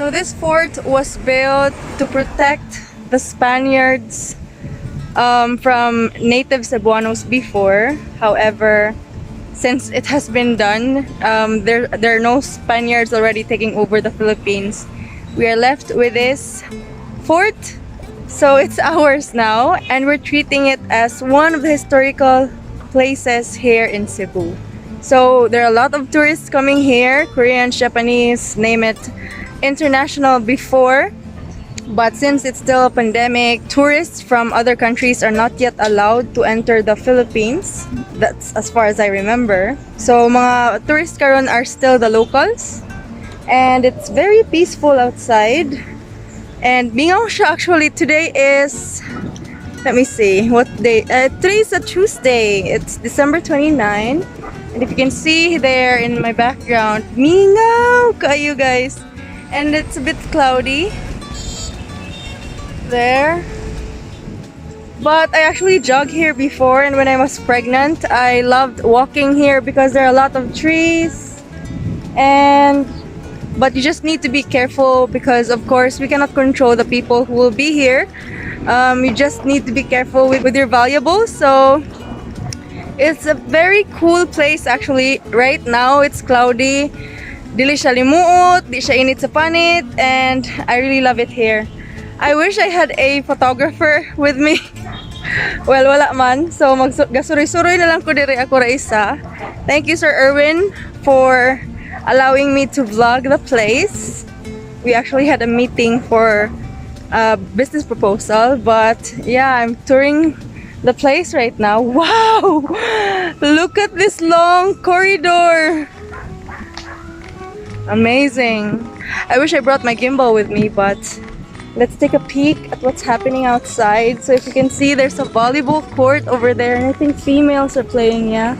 So this fort was built to protect the Spaniards from native Cebuanos before. However, since it has been done, there are no Spaniards already taking over the Philippines. We are left with this fort, so it's ours now, and we're treating it as one of the historical places here in Cebu. So there are a lot of tourists coming here, Koreans, Japanese, name it, international before. But since it's still a pandemic, tourists from other countries are not yet allowed to enter the Philippines. That's as far as I remember. So mga tourists karon are still the locals. And it's very peaceful outside. And bingaw siya actually. Today is, let me see, what day? Today is a Tuesday. It's December 29. And if you can see there in my background, mingaw kayo guys. And it's a bit cloudy there, but I actually jogged here before, and when I was pregnant I loved walking here because there are a lot of trees, but you just need to be careful because of course we cannot control the people who will be here. You just need to be careful with your valuables. So it's a very cool place actually. Right now it's cloudy, dili siya limuot, di siya init sa panit, and I really love it here. I wish I had a photographer with me. Well, wala man. So, gasuri-suroy na lang ko diri ako ra isa. Thank you, Sir Erwin, for allowing me to vlog the place. We actually had a meeting for a business proposal, but yeah, I'm touring the place right now. Wow! Look at this long corridor. Amazing. I wish I brought my gimbal with me, but let's take a peek at what's happening outside. So if you can see, there's a volleyball court over there, and I think females are playing, yeah.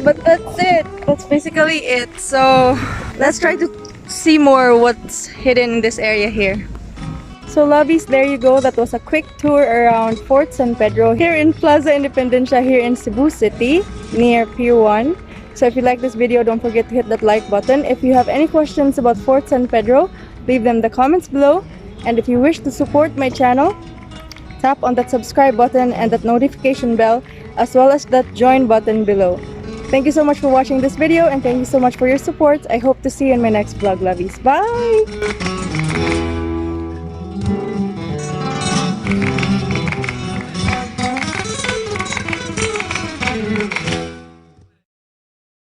But that's it. That's basically it. So let's try to see more what's hidden in this area here. So lovies, there you go. That was a quick tour around Fort San Pedro here in Plaza Independencia here in Cebu City near Pier 1. So if you like this video, don't forget to hit that like button. If you have any questions about Fort San Pedro, leave them in the comments below. And if you wish to support my channel, tap on that subscribe button and that notification bell, as well as that join button below. Thank you so much for watching this video, and thank you so much for your support. I hope to see you in my next vlog, lovies. Bye!